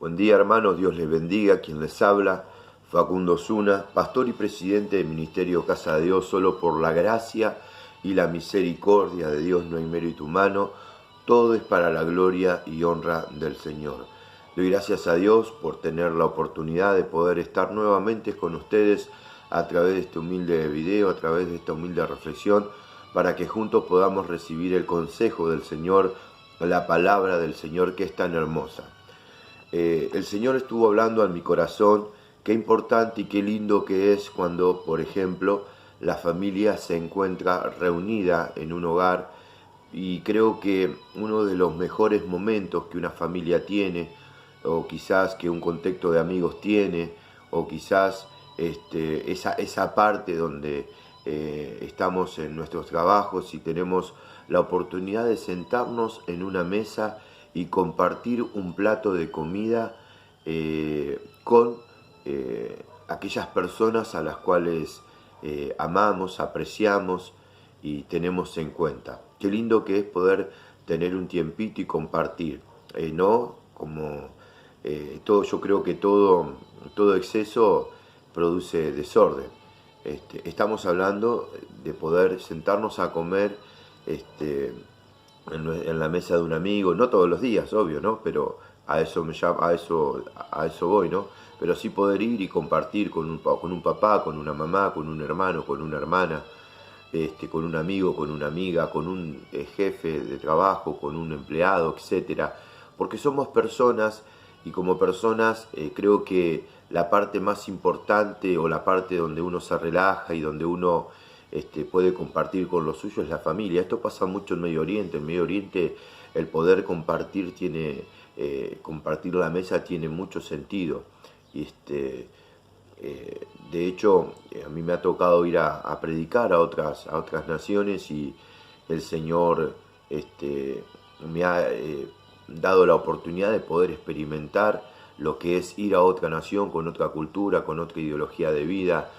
Buen día, hermanos, Dios les bendiga. Quien les habla, Facundo Zuna, pastor y presidente del Ministerio Casa de Dios. Solo por la gracia y la misericordia de Dios no hay mérito humano. Todo es para la gloria y honra del Señor. Doy gracias a Dios por tener la oportunidad de poder estar nuevamente con ustedes a través de este humilde video, a través de esta humilde reflexión, para que juntos podamos recibir el consejo del Señor, la palabra del Señor que es tan hermosa. El Señor estuvo hablando a mi corazón, qué importante y qué lindo que es cuando, por ejemplo, la familia se encuentra reunida en un hogar, y creo que uno de los mejores momentos que una familia tiene, o quizás que un contexto de amigos tiene, o quizás esa parte donde estamos en nuestros trabajos y tenemos la oportunidad de sentarnos en una mesa y compartir un plato de comida con aquellas personas a las cuales amamos, apreciamos y tenemos en cuenta. Qué lindo que es poder tener un tiempito y compartir, no como yo creo que todo exceso produce desorden. Estamos hablando de poder sentarnos a comer en la mesa de un amigo, no todos los días, obvio, ¿no? Pero a eso voy, ¿no? Pero sí poder ir y compartir con un papá, con una mamá, con un hermano, con una hermana, con un amigo, con una amiga, con un jefe de trabajo, con un empleado, etcétera. Porque somos personas y como personas creo que la parte más importante o la parte donde uno se relaja y donde uno puede compartir con los suyos es la familia. Esto pasa mucho en Medio Oriente. En Medio Oriente el poder compartir compartir la mesa tiene mucho sentido. Y de hecho, a mí me ha tocado ir a predicar a otras naciones, y el Señor me ha dado la oportunidad de poder experimentar lo que es ir a otra nación con otra cultura, con otra ideología de vida,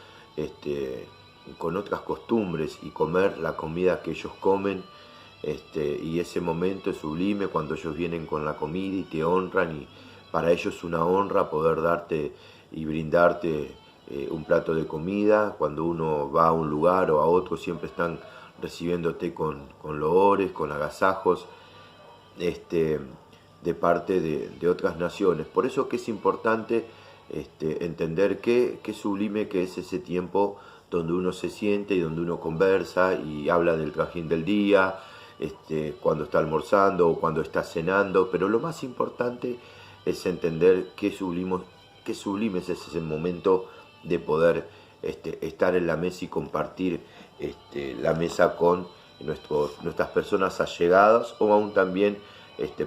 con otras costumbres, y comer la comida que ellos comen. Y ese momento es sublime cuando ellos vienen con la comida y te honran, y para ellos es una honra poder darte y brindarte un plato de comida. Cuando uno va a un lugar o a otro, siempre están recibiéndote con loores, con agasajos, de parte de otras naciones. Por eso que es importante entender qué sublime que es ese tiempo donde uno se siente y donde uno conversa y habla del trajín del día, cuando está almorzando o cuando está cenando. Pero lo más importante es entender qué sublime es ese momento de poder estar en la mesa y compartir la mesa con nuestras personas allegadas, o aún también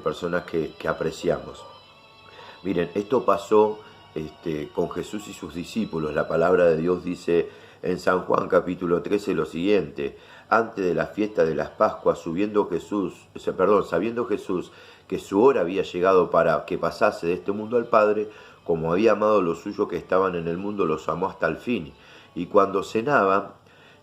personas que apreciamos. Miren, esto pasó con Jesús y sus discípulos. La palabra de Dios dice en San Juan capítulo 13 lo siguiente: antes de la fiesta de las Pascuas, sabiendo Jesús que su hora había llegado para que pasase de este mundo al Padre, como había amado a los suyos que estaban en el mundo, los amó hasta el fin. Y cuando cenaban,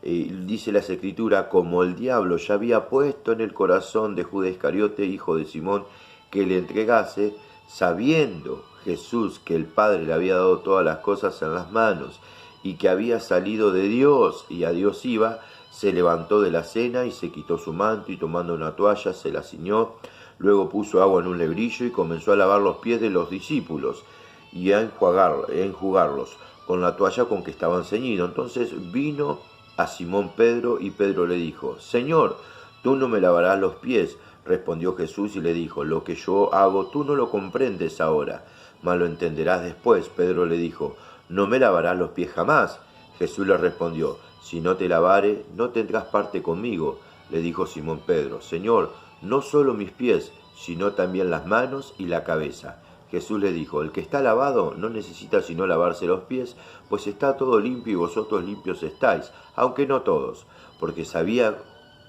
dice las Escrituras, como el diablo ya había puesto en el corazón de Judas Iscariote, hijo de Simón, que le entregase, sabiendo Jesús que el Padre le había dado todas las cosas en las manos, y que había salido de Dios y a Dios iba, se levantó de la cena y se quitó su manto, y tomando una toalla se la ciñó. Luego puso agua en un lebrillo y comenzó a lavar los pies de los discípulos y a enjugarlos con la toalla con que estaban ceñidos. Entonces vino a Simón Pedro, y Pedro le dijo: Señor, ¿tú no me lavarás los pies? Respondió Jesús y le dijo: lo que yo hago tú no lo comprendes ahora, mas lo entenderás después. Pedro le dijo: ¿no me lavarás los pies jamás? Jesús le respondió: si no te lavare, no tendrás parte conmigo. Le dijo Simón Pedro: Señor, no solo mis pies, sino también las manos y la cabeza. Jesús le dijo: el que está lavado no necesita sino lavarse los pies, pues está todo limpio, y vosotros limpios estáis, aunque no todos. Porque sabía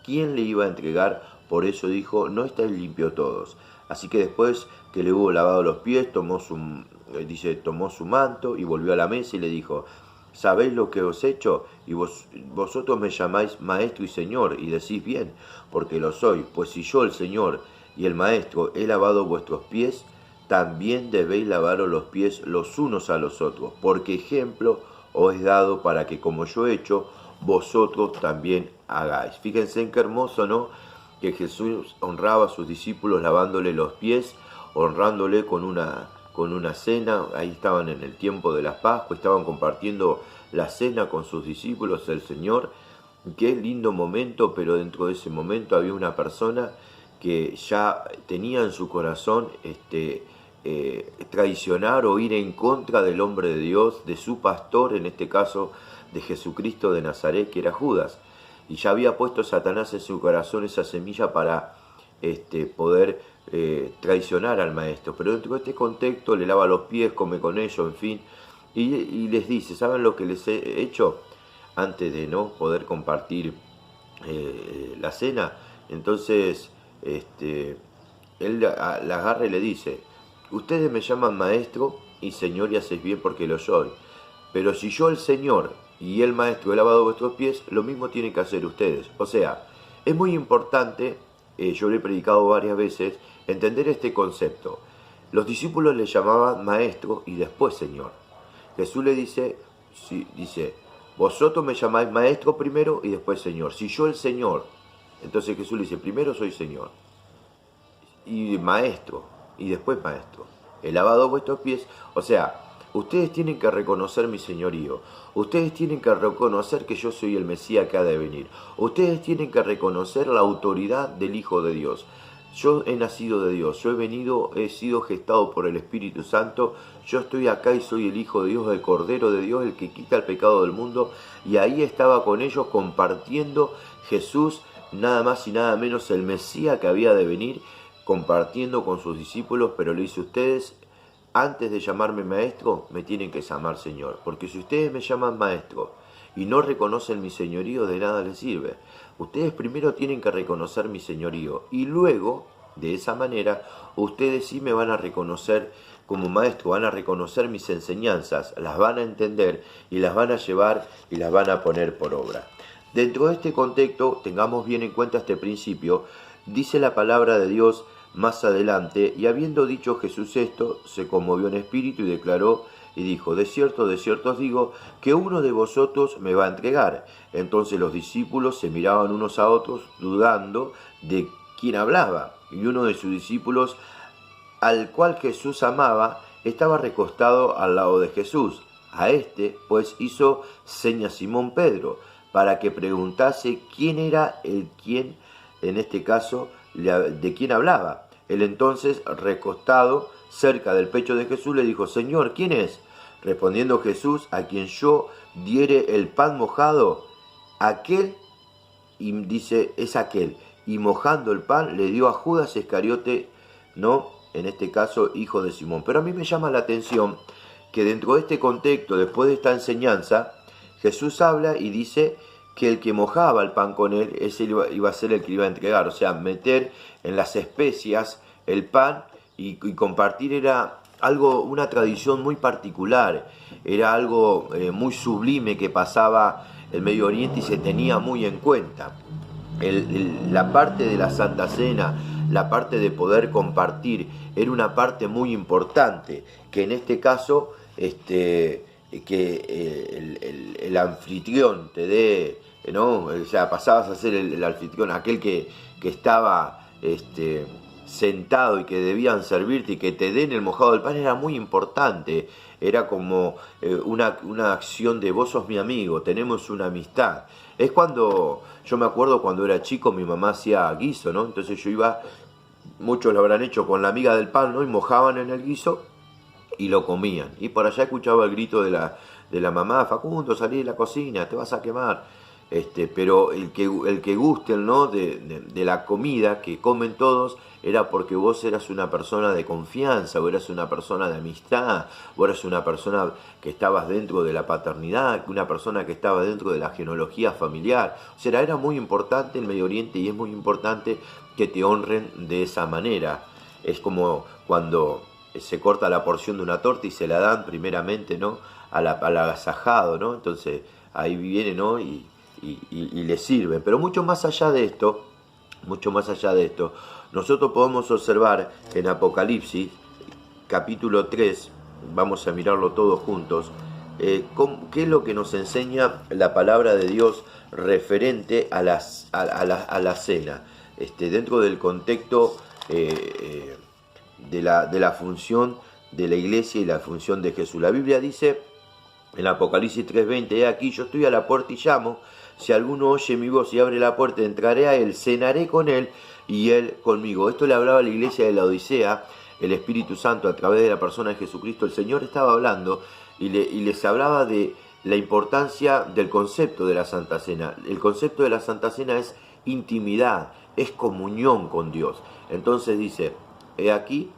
quién le iba a entregar, por eso dijo: no estáis limpios todos. Así que después que le hubo lavado los pies, tomó su manto y volvió a la mesa y le dijo: ¿sabéis lo que os he hecho? Y vosotros me llamáis Maestro y Señor, y decís bien, porque lo soy. Pues si yo, el Señor y el Maestro, he lavado vuestros pies, también debéis lavaros los pies los unos a los otros, porque ejemplo os he dado para que como yo he hecho, vosotros también hagáis. Fíjense en qué hermoso, ¿no? Que Jesús honraba a sus discípulos lavándole los pies, honrándole con una cena. Ahí estaban en el tiempo de la Pascua, estaban compartiendo la cena con sus discípulos, el Señor. Qué lindo momento, pero dentro de ese momento había una persona que ya tenía en su corazón traicionar o ir en contra del hombre de Dios, de su pastor, en este caso de Jesucristo de Nazaret, que era Judas. Y ya había puesto Satanás en su corazón esa semilla para poder traicionar al maestro. Pero dentro de este contexto le lava los pies, come con ellos, en fin, y les dice, ¿saben lo que les he hecho? Antes de no poder compartir la cena. Entonces él la agarra y le dice, ustedes me llaman maestro y señor y hacéis bien porque lo soy, pero si yo el Señor y el maestro he lavado vuestros pies, lo mismo tienen que hacer ustedes. O sea, es muy importante, yo lo he predicado varias veces, entender este concepto. Los discípulos le llamaban maestro y después Señor. Jesús le dice, vosotros me llamáis maestro primero y después Señor. Si yo el Señor, entonces Jesús le dice, primero soy Señor y maestro y después maestro. He lavado vuestros pies, o sea, ustedes tienen que reconocer mi señorío. Ustedes tienen que reconocer que yo soy el Mesías que ha de venir. Ustedes tienen que reconocer la autoridad del Hijo de Dios. Yo he nacido de Dios, yo he sido gestado por el Espíritu Santo, yo estoy acá y soy el Hijo de Dios, el Cordero de Dios, el que quita el pecado del mundo. Y ahí estaba con ellos compartiendo Jesús, nada más y nada menos el Mesías que había de venir, compartiendo con sus discípulos, pero le dice, ustedes antes de llamarme maestro, me tienen que llamar Señor, porque si ustedes me llaman maestro y no reconocen mi señorío, de nada les sirve. Ustedes primero tienen que reconocer mi señorío y luego, de esa manera, ustedes sí me van a reconocer como maestro, van a reconocer mis enseñanzas, las van a entender y las van a llevar y las van a poner por obra. Dentro de este contexto, tengamos bien en cuenta este principio, dice la palabra de Dios más adelante, y habiendo dicho Jesús esto, se conmovió en espíritu y declaró y dijo, de cierto os digo, que uno de vosotros me va a entregar. Entonces los discípulos se miraban unos a otros, dudando de quién hablaba. Y uno de sus discípulos, al cual Jesús amaba, estaba recostado al lado de Jesús. A este, pues, hizo seña Simón Pedro, para que preguntase quién era el quien, en este caso, de quién hablaba. Él entonces, recostado cerca del pecho de Jesús, le dijo, Señor, ¿quién es? Respondiendo Jesús, a quien yo diere el pan mojado, aquel, y dice, es aquel. Y mojando el pan, le dio a Judas Iscariote, ¿no? En este caso, hijo de Simón. Pero a mí me llama la atención que dentro de este contexto, después de esta enseñanza, Jesús habla y dice que el que mojaba el pan con él, ese iba a ser el que iba a entregar. O sea, meter en las especias el pan y compartir era algo, una tradición muy particular, era algo muy sublime que pasaba el Medio Oriente y se tenía muy en cuenta. La parte de la Santa Cena, la parte de poder compartir, era una parte muy importante, que en este caso el anfitrión te dé, ¿no? O sea, pasabas a ser el anfitrión, aquel que estaba sentado y que debían servirte y que te den el mojado del pan, era muy importante. Era como una acción de vos sos mi amigo, tenemos una amistad. Es cuando, yo me acuerdo cuando era chico, mi mamá hacía guiso, ¿no? Entonces yo iba, muchos lo habrán hecho con la miga del pan, ¿no? Y mojaban en el guiso y lo comían. Y por allá escuchaba el grito de la mamá, Facundo, salí de la cocina, te vas a quemar. Pero el que guste, ¿no? de la comida que comen todos, era porque vos eras una persona de confianza, o eras una persona de amistad, o eras una persona que estabas dentro de la paternidad, una persona que estaba dentro de la genealogía familiar. O sea, era muy importante el Medio Oriente y es muy importante que te honren de esa manera. Es como cuando se corta la porción de una torta y se la dan primeramente, ¿no? al agasajado, ¿no? Entonces ahí viene, ¿no? y le sirven. Pero mucho más allá de esto, nosotros podemos observar en Apocalipsis capítulo 3, vamos a mirarlo todos juntos, qué es lo que nos enseña la palabra de Dios referente a la cena, dentro del contexto de la función de la iglesia y la función de Jesús. La Biblia dice en Apocalipsis 3:20, he aquí yo estoy a la puerta y llamo, si alguno oye mi voz y abre la puerta, entraré a él, cenaré con él y él conmigo. Esto le hablaba a la iglesia de la Odisea, el Espíritu Santo a través de la persona de Jesucristo. El Señor estaba hablando y les hablaba de la importancia del concepto de la Santa Cena. El concepto de la Santa Cena es intimidad, es comunión con Dios. Entonces dice, he aquí,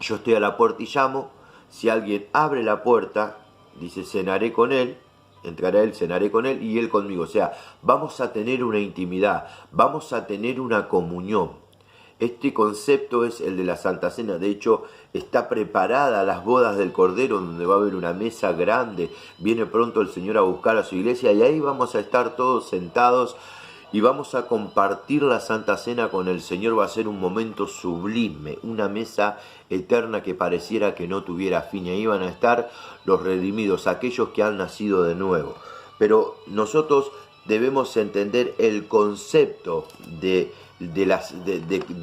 yo estoy a la puerta y llamo, si alguien abre la puerta, dice, cenaré con él, entrará él, cenaré con él y él conmigo. O sea, vamos a tener una intimidad, vamos a tener una comunión. Este concepto es el de la Santa Cena. De hecho, está preparada las bodas del Cordero, donde va a haber una mesa grande. Viene pronto el Señor a buscar a su iglesia y ahí vamos a estar todos sentados y vamos a compartir la Santa Cena con el Señor. Va a ser un momento sublime, una mesa eterna que pareciera que no tuviera fin. Y ahí van a estar los redimidos, aquellos que han nacido de nuevo. Pero nosotros debemos entender el concepto de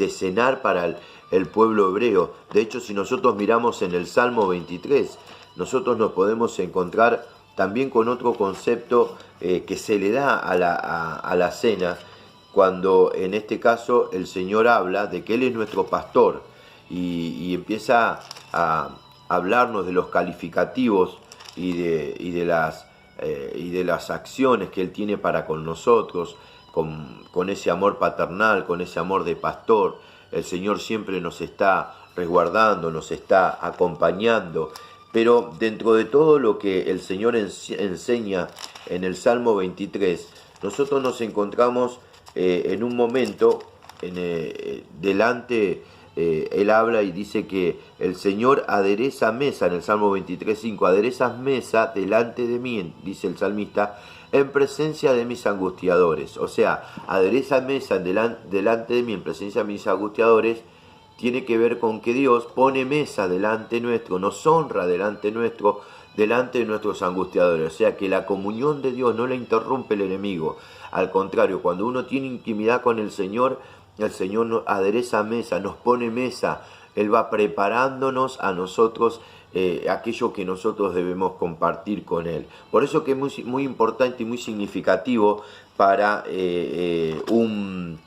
cenar para el pueblo hebreo. De hecho, si nosotros miramos en el Salmo 23, nosotros nos podemos encontrar también con otro concepto que se le da a la cena, cuando en este caso el Señor habla de que Él es nuestro pastor y empieza a hablarnos de los calificativos y de las acciones que Él tiene para con nosotros, con ese amor paternal, con ese amor de pastor. El Señor siempre nos está resguardando, nos está acompañando. Pero dentro de todo lo que el Señor enseña en el Salmo 23, nosotros nos encontramos en un momento delante. Él habla y dice que el Señor adereza mesa, en el Salmo 23:5, aderezas mesa delante de mí, dice el salmista, en presencia de mis angustiadores. O sea, adereza mesa delante de mí, en presencia de mis angustiadores, tiene que ver con que Dios pone mesa delante nuestro, nos honra delante nuestro, delante de nuestros angustiadores. O sea que la comunión de Dios no la interrumpe el enemigo. Al contrario, cuando uno tiene intimidad con el Señor nos adereza mesa, nos pone mesa. Él va preparándonos a nosotros aquello que nosotros debemos compartir con Él. Por eso que es muy, muy importante y muy significativo para un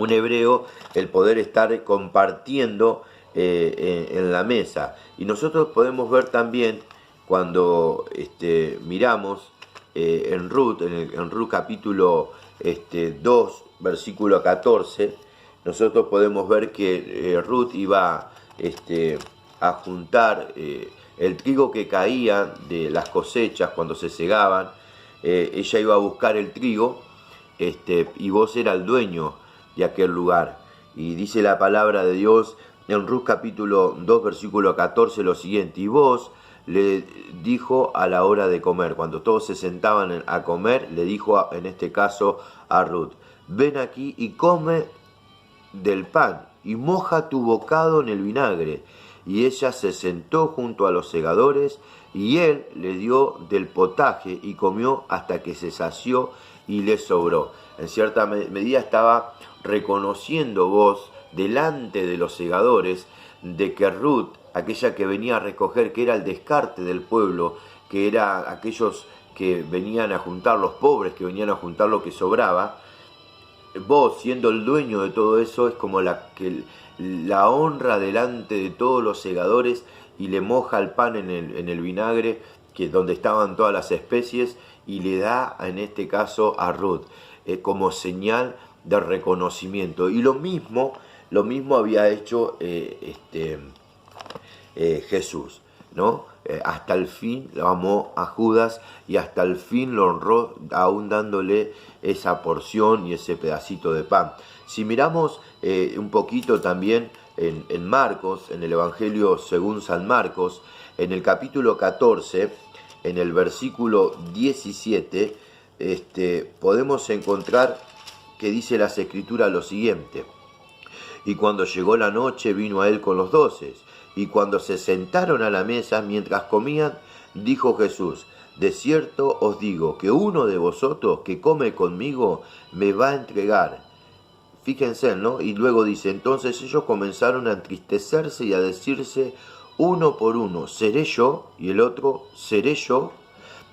hebreo el poder estar compartiendo en la mesa. Y nosotros podemos ver también cuando miramos en Ruth capítulo 2, versículo 14, nosotros podemos ver que Ruth iba a juntar el trigo que caía de las cosechas cuando se segaban. Ella iba a buscar el trigo y vos era el dueño de aquel lugar. Y dice la palabra de Dios en Ruth capítulo 2, versículo 14 lo siguiente: y vos, le dijo a la hora de comer, cuando todos se sentaban a comer, le dijo en este caso a Ruth: ven aquí y come del pan y moja tu bocado en el vinagre. Y ella se sentó junto a los segadores y él le dio del potaje y comió hasta que se sació y le sobró. En cierta medida estaba reconociendo vos delante de los segadores de que Ruth, aquella que venía a recoger, que era el descarte del pueblo, que era aquellos que venían a juntar, los pobres que venían a juntar lo que sobraba, vos siendo el dueño de todo eso, es como la honra delante de todos los segadores y le moja el pan en el vinagre, que donde estaban todas las especies, y le da en este caso a Ruth como señal de reconocimiento. Y lo mismo había hecho Jesús, ¿no? Hasta el fin lo amó a Judas y hasta el fin lo honró, aún dándole esa porción y ese pedacito de pan. Si miramos un poquito también en Marcos, en el Evangelio según San Marcos, en el capítulo 14, en el versículo 17, podemos encontrar que dice las Escrituras lo siguiente: Y cuando llegó la noche vino a él con los 12. Y cuando se sentaron a la mesa, mientras comían, dijo Jesús: de cierto os digo que uno de vosotros que come conmigo me va a entregar. Fíjense, ¿no? Y luego dice: entonces ellos comenzaron a entristecerse y a decirse uno por uno: ¿seré yo? Y el otro: ¿seré yo?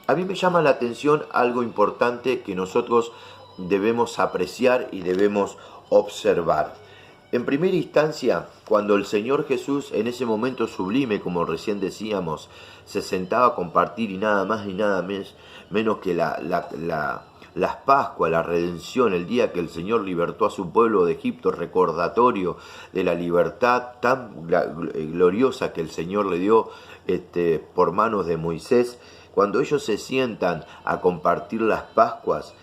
A mí me llama la atención algo importante que nosotros debemos apreciar y debemos observar. En primera instancia, cuando el Señor Jesús, en ese momento sublime, como recién decíamos, se sentaba a compartir y nada más y nada menos que las Pascuas, la redención, el día que el Señor libertó a su pueblo de Egipto, recordatorio de la libertad tan gloriosa que el Señor le dio por manos de Moisés. Cuando ellos se sientan a compartir las Pascuas,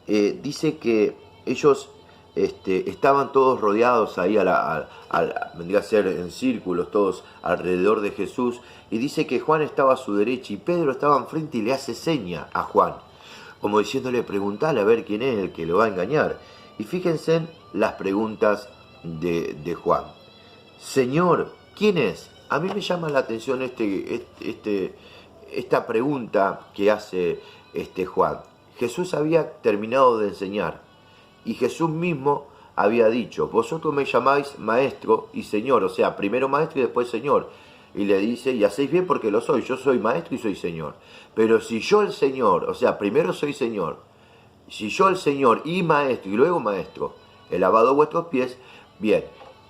dice que ellos estaban todos rodeados ahí, vendría a ser en círculos, todos alrededor de Jesús, y dice que Juan estaba a su derecha y Pedro estaba enfrente y le hace seña a Juan, como diciéndole: preguntale a ver quién es el que lo va a engañar. Y fíjense en las preguntas de Juan. Señor, ¿quién es? A mí me llama la atención esta pregunta que hace Juan. Jesús había terminado de enseñar y Jesús mismo había dicho: vosotros me llamáis maestro y señor, o sea, primero maestro y después señor. Y le dice: y hacéis bien porque lo soy, yo soy maestro y soy señor. Pero si yo el Señor, o sea, primero soy señor, si yo el Señor y maestro y luego maestro, he lavado vuestros pies, bien,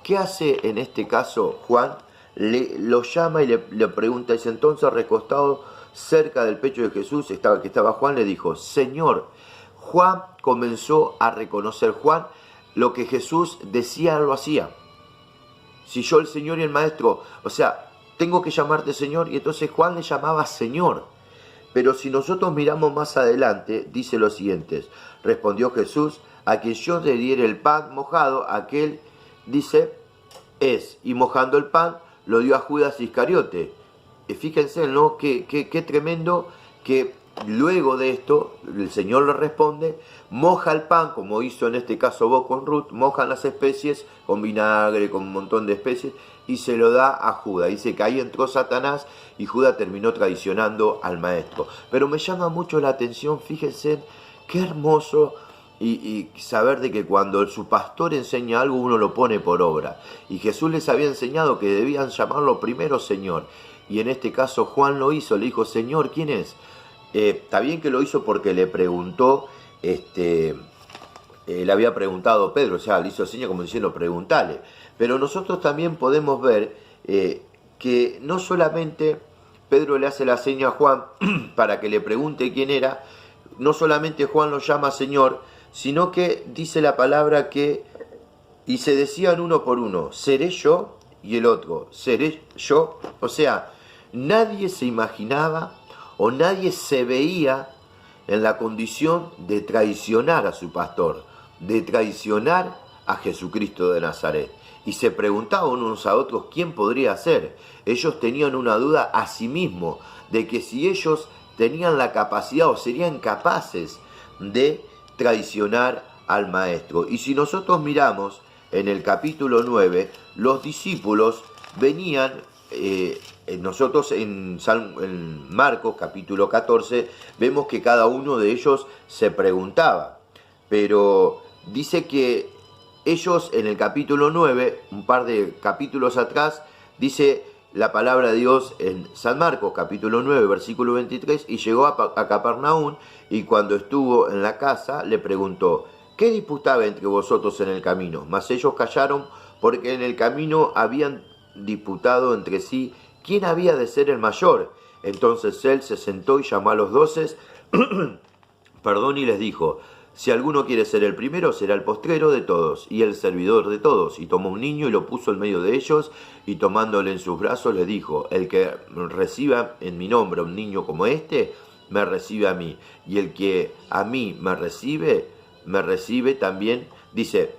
¿qué hace en este caso Juan? Lo llama y le pregunta, dice: entonces recostado cerca del pecho de Jesús, que estaba Juan, le dijo: Señor. Juan comenzó a reconocer, Juan, lo que Jesús decía, lo hacía. Si yo el Señor y el Maestro, o sea, tengo que llamarte Señor, y entonces Juan le llamaba Señor. Pero si nosotros miramos más adelante, dice lo siguiente: respondió Jesús: a quien yo le diere el pan mojado, aquel, dice, es. Y mojando el pan, lo dio a Judas Iscariote. Y fíjense, ¿no? Qué tremendo que luego de esto el Señor le responde: moja el pan, como hizo en este caso vos con Ruth, mojan las especies con vinagre, con un montón de especies, y se lo da a Judas. Dice que ahí entró Satanás y Judas terminó traicionando al maestro. Pero me llama mucho la atención, fíjense, qué hermoso y saber de que cuando su pastor enseña algo, uno lo pone por obra. Y Jesús les había enseñado que debían llamarlo primero Señor. Y en este caso Juan lo hizo, le dijo: Señor, ¿quién es? Está bien que lo hizo porque le preguntó, le había preguntado Pedro, o sea, le hizo seña como diciendo: preguntale. Pero nosotros también podemos ver que no solamente Pedro le hace la seña a Juan para que le pregunte quién era, no solamente Juan lo llama Señor, sino que dice la palabra que, y se decían uno por uno: ¿seré yo? Y el otro: ¿seré yo? O sea, nadie se imaginaba o nadie se veía en la condición de traicionar a su pastor, de traicionar a Jesucristo de Nazaret. Y se preguntaban unos a otros quién podría ser. Ellos tenían una duda a sí mismos de que si ellos tenían la capacidad o serían capaces de traicionar al maestro. Y si nosotros miramos en el capítulo 9, los discípulos venían, nosotros en Marcos capítulo 14 vemos que cada uno de ellos se preguntaba, pero dice que ellos en el capítulo 9, un par de capítulos atrás, dice la palabra de Dios en San Marcos capítulo 9 versículo 23, y llegó a Capernaum, y cuando estuvo en la casa le preguntó: ¿qué disputaba entre vosotros en el camino? Mas ellos callaron, porque en el camino habían disputado entre sí quién había de ser el mayor. Entonces él se sentó y llamó a los 12, y les dijo: si alguno quiere ser el primero, será el postrero de todos y el servidor de todos. Y tomó un niño y lo puso en medio de ellos, y tomándole en sus brazos le dijo: el que reciba en mi nombre a un niño como este, me recibe a mí. Y el que a mí me recibe también, dice,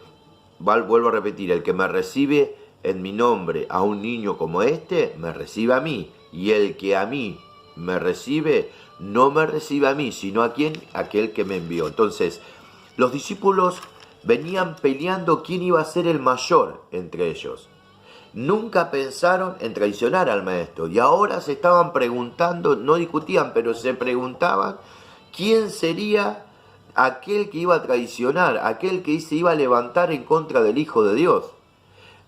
vuelvo a repetir, el que me recibe en mi nombre a un niño como este, me recibe a mí. Y el que a mí me recibe, no me recibe a mí, sino a quién, aquel que me envió. Entonces, los discípulos venían peleando quién iba a ser el mayor entre ellos. Nunca pensaron en traicionar al maestro y ahora se estaban preguntando, no discutían, pero se preguntaban quién sería aquel que iba a traicionar, aquel que se iba a levantar en contra del Hijo de Dios.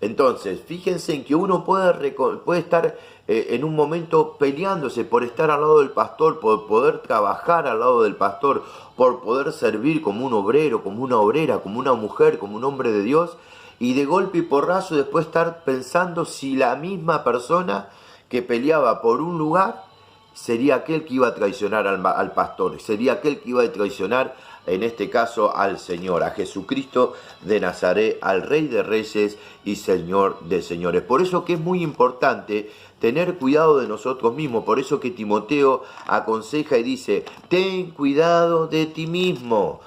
Entonces, fíjense en que uno puede estar en un momento peleándose por estar al lado del pastor, por poder trabajar al lado del pastor, por poder servir como un obrero, como una obrera, como una mujer, como un hombre de Dios, y de golpe y porrazo después estar pensando si la misma persona que peleaba por un lugar sería aquel que iba a traicionar al pastor, sería aquel que iba a traicionar, en este caso, al Señor, a Jesucristo de Nazaret, al Rey de Reyes y Señor de Señores. Por eso que es muy importante tener cuidado de nosotros mismos, por eso que Timoteo aconseja y dice, ten cuidado de ti mismo,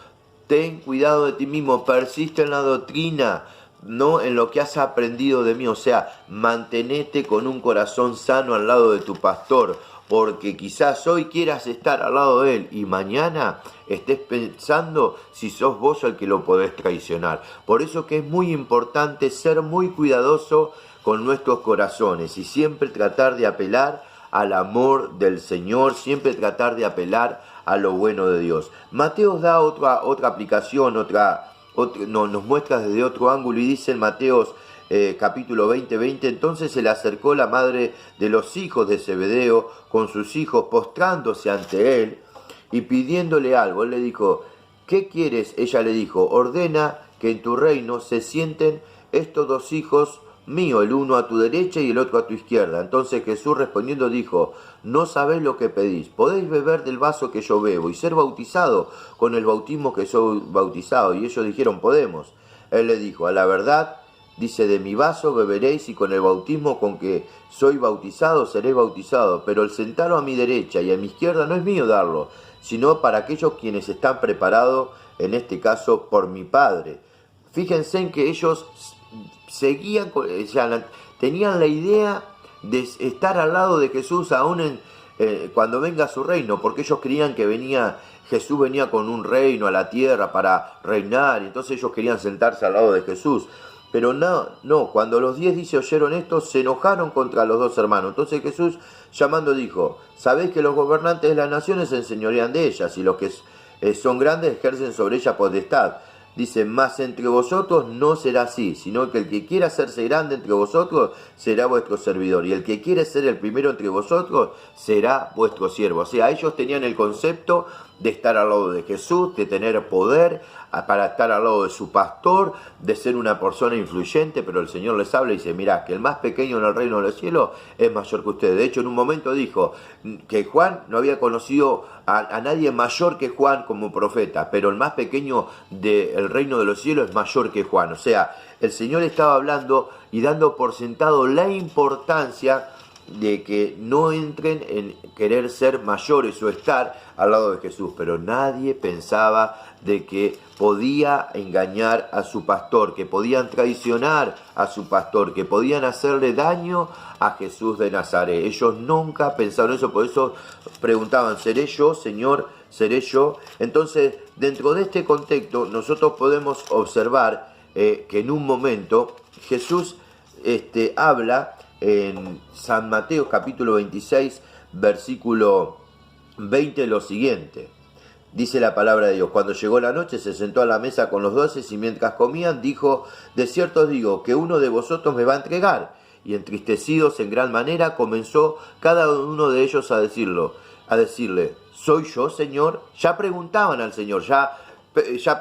persiste en la doctrina, no en lo que has aprendido de mí, o sea, mantenete con un corazón sano al lado de tu pastor, porque quizás hoy quieras estar al lado de él y mañana estés pensando si sos vos el que lo podés traicionar. Por eso que es muy importante ser muy cuidadoso con nuestros corazones y siempre tratar de apelar al amor del Señor, siempre tratar de apelar a lo bueno de Dios. Mateo da otra aplicación, nos muestra desde otro ángulo y dice en Mateo capítulo 20, entonces se le acercó la madre de los hijos de Zebedeo con sus hijos, postrándose ante él y pidiéndole algo. Él le dijo, ¿qué quieres? Ella le dijo, ordena que en tu reino se sienten estos dos hijos míos, el uno a tu derecha y el otro a tu izquierda. Entonces Jesús respondiendo dijo, no sabéis lo que pedís, podéis beber del vaso que yo bebo y ser bautizado con el bautismo que soy bautizado. Y ellos dijeron, podemos. Él le dijo, a la verdad, dice, de mi vaso beberéis y con el bautismo con que soy bautizado seréis bautizado, pero el sentaros a mi derecha y a mi izquierda no es mío darlo, sino para aquellos quienes están preparados, en este caso por mi Padre. Fíjense en que ellos seguían, tenían la idea de estar al lado de Jesús aún cuando venga su reino, porque ellos creían que Jesús venía con un reino a la tierra para reinar, y entonces ellos querían sentarse al lado de Jesús. Pero no, cuando los 10 oyeron esto, se enojaron contra los dos hermanos. Entonces Jesús llamando dijo, sabéis que los gobernantes de las naciones se enseñorean de ellas, y los que son grandes ejercen sobre ellas potestad. Dice, mas entre vosotros no será así, sino que el que quiera hacerse grande entre vosotros será vuestro servidor, y el que quiere ser el primero entre vosotros será vuestro siervo. O sea, ellos tenían el concepto de estar al lado de Jesús, de tener poder para estar al lado de su pastor, de ser una persona influyente, pero el Señor les habla y dice, mirá, que el más pequeño en el reino de los cielos es mayor que ustedes. De hecho, en un momento dijo que Juan no había conocido a nadie mayor que Juan como profeta, pero el más pequeño del reino de los cielos es mayor que Juan. O sea, el Señor estaba hablando y dando por sentado la importancia de que no entren en querer ser mayores o estar al lado de Jesús, pero nadie pensaba de que podía engañar a su pastor, que podían traicionar a su pastor, que podían hacerle daño a Jesús de Nazaret. Ellos nunca pensaron eso, por eso preguntaban, ¿seré yo, Señor? ¿Seré yo? Entonces, dentro de este contexto, nosotros podemos observar que en un momento Jesús habla en San Mateo capítulo 26, versículo 20, lo siguiente. Dice la palabra de Dios, cuando llegó la noche se sentó a la mesa con los 12 y mientras comían dijo, de cierto os digo que uno de vosotros me va a entregar. Y entristecidos en gran manera comenzó cada uno de ellos a decirle, ¿soy yo, Señor? Ya preguntaban al Señor, ya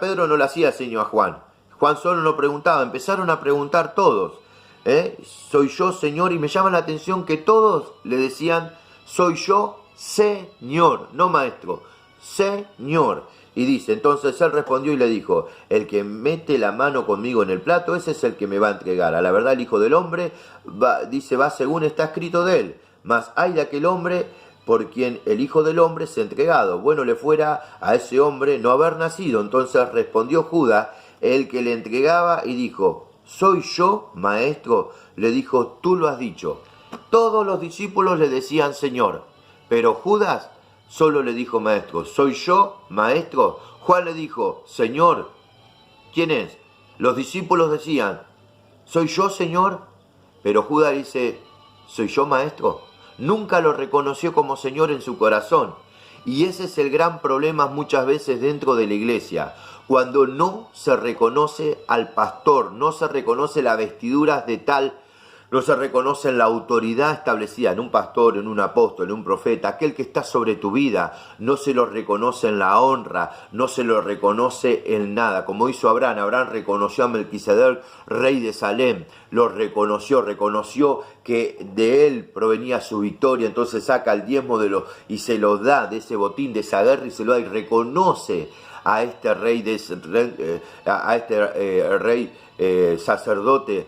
Pedro no le hacía seño a Juan. Juan solo no preguntaba, empezaron a preguntar todos. ¿Soy yo, Señor? Y me llama la atención que todos le decían, soy yo, Señor, no maestro, Señor. Y dice, entonces él respondió y le dijo, el que mete la mano conmigo en el plato, ese es el que me va a entregar. A la verdad el Hijo del Hombre va según está escrito de él, mas hay de aquel hombre por quien el Hijo del Hombre se ha entregado. Bueno le fuera a ese hombre no haber nacido. Entonces respondió Judas, el que le entregaba, y dijo, ¿soy yo, maestro? Le dijo, tú lo has dicho. Todos los discípulos le decían Señor, pero Judas solo le dijo maestro. ¿Soy yo, maestro? Juan le dijo, Señor, ¿quién es? Los discípulos decían, ¿soy yo, Señor? Pero Judas dice, ¿soy yo, Maestro? Nunca lo reconoció como Señor en su corazón. Y ese es el gran problema muchas veces dentro de la iglesia. Cuando no se reconoce al pastor, no se reconoce las vestiduras de tal, no se reconoce la autoridad establecida en un pastor, en un apóstol, en un profeta, aquel que está sobre tu vida, no se lo reconoce en la honra, no se lo reconoce en nada. Como hizo Abraham, Abraham reconoció a Melquisedec, rey de Salem, lo reconoció que de él provenía su victoria, entonces saca el diezmo y se lo da de ese botín, de esa guerra, y se lo da y reconoce a este rey, sacerdote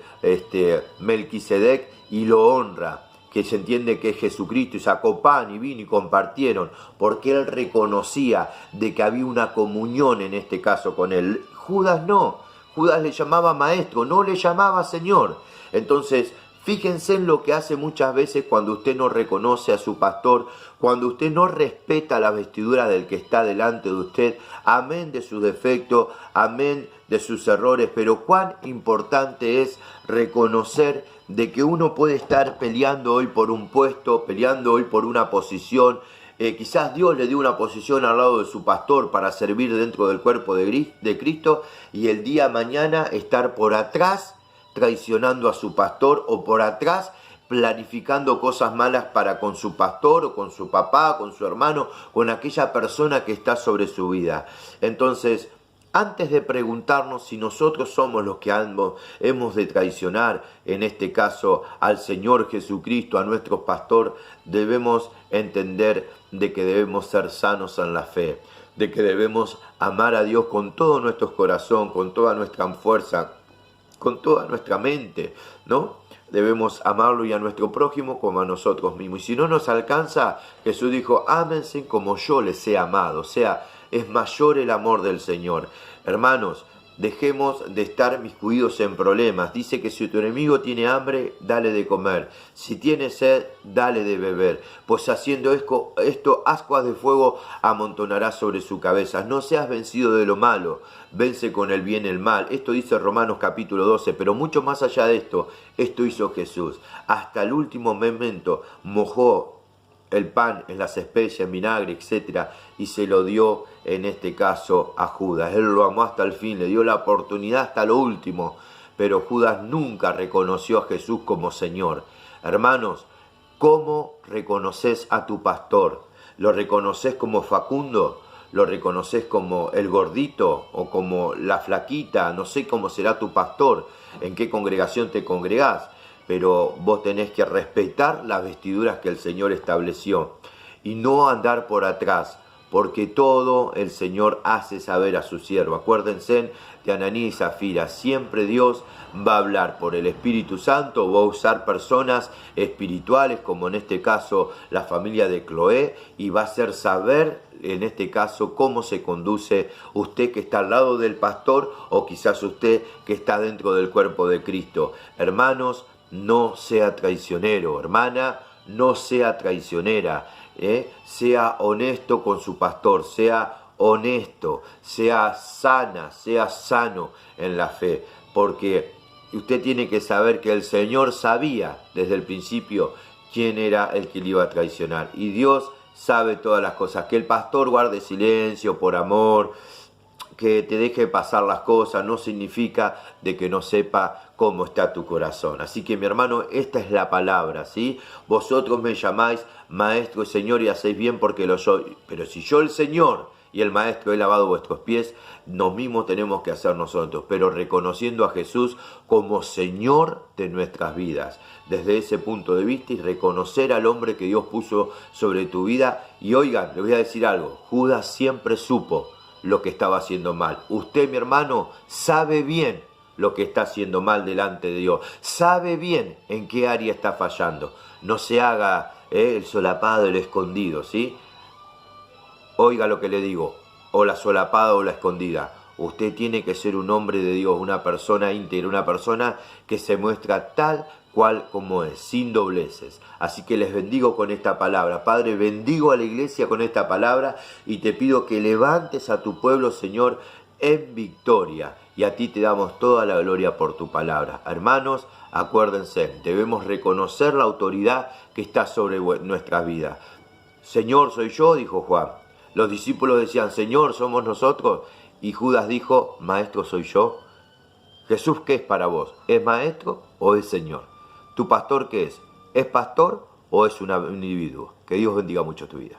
Melquisedec, y lo honra, que se entiende que es Jesucristo, y sacó pan y vino y compartieron, porque él reconocía de que había una comunión en este caso con él. Judas no, Judas le llamaba maestro, no le llamaba Señor. Entonces, fíjense en lo que hace muchas veces cuando usted no reconoce a su pastor, cuando usted no respeta la vestidura del que está delante de usted, amén de sus defectos, amén de sus errores, pero cuán importante es reconocer de que uno puede estar peleando hoy por un puesto, peleando hoy por una posición. Quizás Dios le dio una posición al lado de su pastor para servir dentro del cuerpo de Cristo, y el día mañana estar por atrás traicionando a su pastor, o por atrás planificando cosas malas para con su pastor o con su papá, con su hermano, con aquella persona que está sobre su vida. Entonces, antes de preguntarnos si nosotros somos los que hemos de traicionar, en este caso al Señor Jesucristo, a nuestro pastor, debemos entender de que debemos ser sanos en la fe, de que debemos amar a Dios con todo nuestro corazón, con toda nuestra fuerza, con toda nuestra mente, ¿no? Debemos amarlo y a nuestro prójimo como a nosotros mismos. Y si no nos alcanza, Jesús dijo, ámense como yo les he amado. O sea, es mayor el amor del Señor. Hermanos, dejemos de estar miscuidos en problemas. Dice que si tu enemigo tiene hambre, dale de comer. Si tiene sed, dale de beber. Pues haciendo esto, ascuas de fuego amontonarás sobre su cabeza. No seas vencido de lo malo, vence con el bien el mal. Esto dice Romanos capítulo 12, pero mucho más allá de esto hizo Jesús. Hasta el último momento mojó el pan en las especias, en vinagre, etc. y se lo dio en este caso a Judas. Él lo amó hasta el fin, le dio la oportunidad hasta lo último, pero Judas nunca reconoció a Jesús como Señor. Hermanos, ¿cómo reconoces a tu pastor? ¿Lo reconoces como Facundo? ¿Lo reconoces como el gordito o como la flaquita? No sé cómo será tu pastor, en qué congregación te congregás, pero vos tenés que respetar las vestiduras que el Señor estableció y no andar por atrás, porque todo el Señor hace saber a su siervo. Acuérdense de Ananías y Zafira, siempre Dios va a hablar por el Espíritu Santo, va a usar personas espirituales, como en este caso la familia de Cloé, y va a hacer saber en este caso cómo se conduce usted que está al lado del pastor, o quizás usted que está dentro del cuerpo de Cristo. Hermanos, no sea traicionero, hermana, no sea traicionera, sea honesto con su pastor, sea honesto, sea sana, sea sano en la fe, porque usted tiene que saber que el Señor sabía desde el principio quién era el que le iba a traicionar, y Dios sabe todas las cosas. Que el pastor guarde silencio por amor, que te deje pasar las cosas, no significa de que no sepa cómo está tu corazón. Así que mi hermano, esta es la palabra, ¿sí? Vosotros me llamáis Maestro y Señor y hacéis bien porque lo soy. Pero si yo, el Señor y el Maestro, he lavado vuestros pies, lo mismo tenemos que hacer nosotros, pero reconociendo a Jesús como Señor de nuestras vidas. Desde ese punto de vista, y reconocer al hombre que Dios puso sobre tu vida. Y oigan, les voy a decir algo, Judas siempre supo lo que estaba haciendo mal. Usted, mi hermano, sabe bien lo que está haciendo mal delante de Dios. Sabe bien en qué área está fallando. No se haga el solapado, el escondido, ¿sí? Oiga lo que le digo, o la solapada o la escondida. Usted tiene que ser un hombre de Dios, una persona íntegra, una persona que se muestra tal cual como es, sin dobleces. Así que les bendigo con esta palabra. Padre, bendigo a la iglesia con esta palabra y te pido que levantes a tu pueblo, Señor, en victoria, y a ti te damos toda la gloria por tu palabra. Hermanos, acuérdense, debemos reconocer la autoridad que está sobre nuestras vidas. Señor, soy yo, dijo Juan. Los discípulos decían, Señor, somos nosotros. Y Judas dijo, Maestro, soy yo. Jesús, ¿qué es para vos? ¿Es maestro o es Señor? ¿Tu pastor qué es? ¿Es pastor o es un individuo? Que Dios bendiga mucho tu vida.